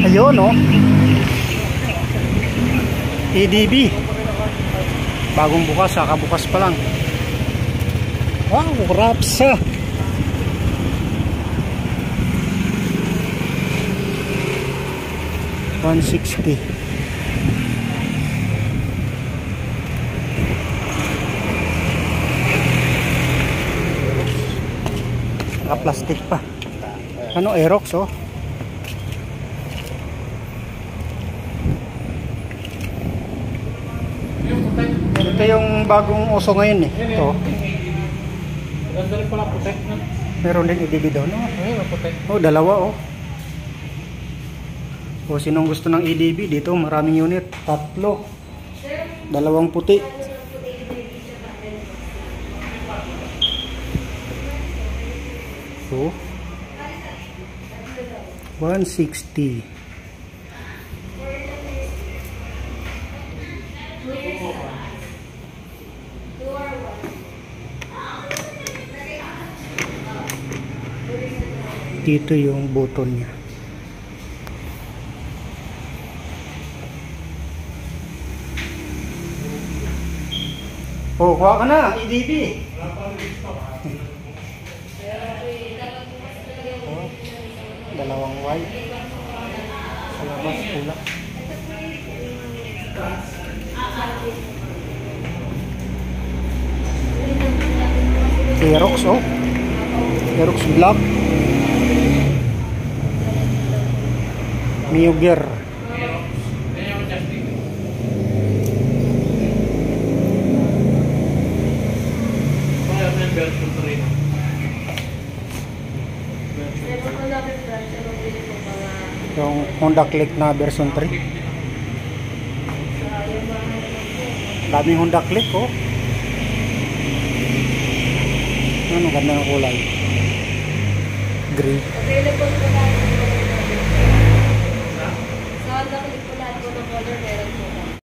Ayun, oh. EDB. Bagong bukas, kakabukas pa lang. Wow, Rapsa. $160. Naka-plastic pa. Ano, Aerox, oh. Ito yung bagong uso ngayon eh. Ito. Ganda rin pala putek na. Meron din EDB doon. Ayun, putek. Oh, dalawa oh. O sinong gusto ng EDB dito, maraming unit, 3. 2 puti. So, 160. Dito yung button niya. Oh, kuha ka na, EDB. Oh, dalawang white. Sa labas, pula. Aerox, oh. Aerox black. Miyuger. Yung Honda Click na version 3. Daming Honda Click, oh. Ano, ganda ng kulay. Gray. Available po lahat. Sa Honda Click po lahat po ng color meron po.